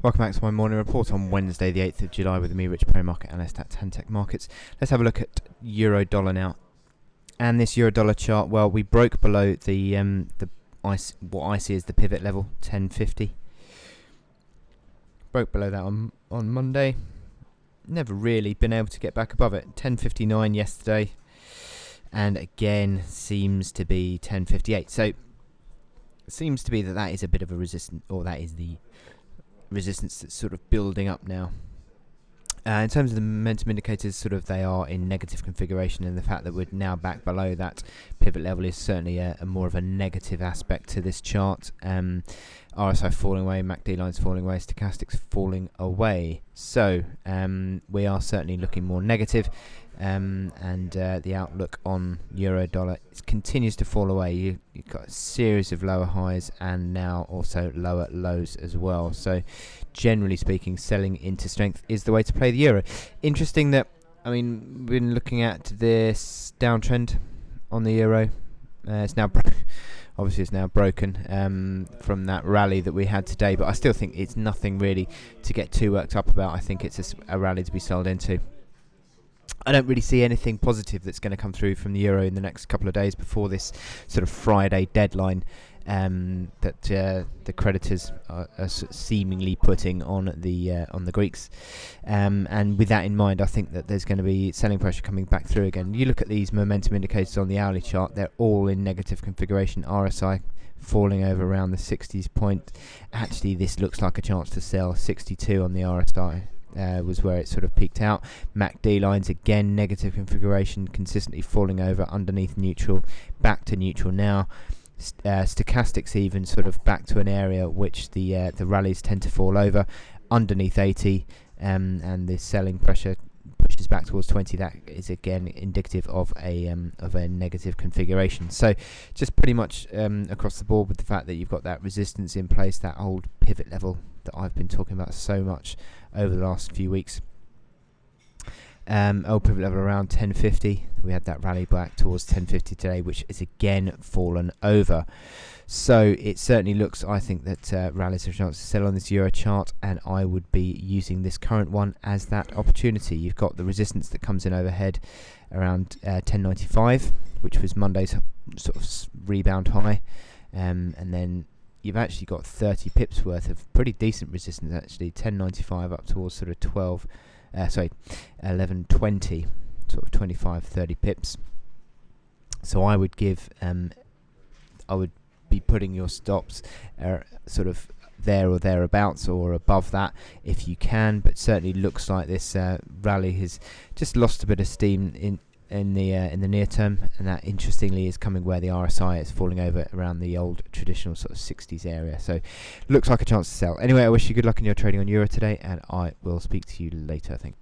Welcome back to my morning report on Wednesday the 8th of July with me, Rich Perry, market analyst at Tantech Markets. Let's have a look at euro dollar now. And this euro dollar chart, well, we broke below the what I see as the pivot level, 10.50. Broke below that on Monday. Never really been able to get back above it. 10.59 yesterday, and again seems to be 10.58. So it seems to be that is a bit of a resistance, or that is the resistance that's sort of building up now. In terms of the momentum indicators, sort of they are in negative configuration, and the fact that we're now back below that pivot level is certainly a more of a negative aspect to this chart. RSI falling away, MACD lines falling away, stochastics falling away. So we are certainly looking more negative, and the outlook on euro dollar continues to fall away. You've got a series of lower highs and now also lower lows as well. So generally speaking, selling into strength is the way to play the euro. Interesting that, I mean, we've been looking at this downtrend on the euro. It's now obviously it's now broken from that rally that we had today, but I still think it's nothing really to get too worked up about. I think it's a rally to be sold into. I don't really see anything positive that's going to come through from the euro in the next couple of days before this sort of Friday deadline that the creditors are seemingly putting on the Greeks, and with that in mind, I think that there's going to be selling pressure coming back through again. You look at these momentum indicators on the hourly chart; they're all in negative configuration. RSI falling over around the 60s point. Actually, this looks like a chance to sell. 62 on the RSI. Was where it sort of peaked out. MACD lines again negative configuration, consistently falling over underneath neutral, back to neutral now. Stochastics even sort of back to an area which the rallies tend to fall over underneath 80, and the selling pressure pushes back towards 20. That is again indicative of a negative configuration. So just pretty much across the board, with the fact that you've got that resistance in place, that old pivot level that I've been talking about so much over the last few weeks. Old pivot level around 10.50. We had that rally back towards 10.50 today, which is again fallen over. So it certainly looks, I think, that rallies have a chance to sell on this euro chart, and I would be using this current one as that opportunity. You've got the resistance that comes in overhead around 10.95, which was Monday's sort of rebound high, and then you've actually got 30 pips worth of pretty decent resistance, actually 10.95 up towards sort of 11.20, sort of 25-30 pips. So I would give I would be putting your stops sort of there or thereabouts or above that if you can, but certainly looks like this rally has just lost a bit of steam in the near term, and that interestingly is coming where the RSI is falling over around the old traditional sort of 60s area. So looks like a chance to sell. Anyway, I wish you good luck in your trading on euro today, and I will speak to you later, I think.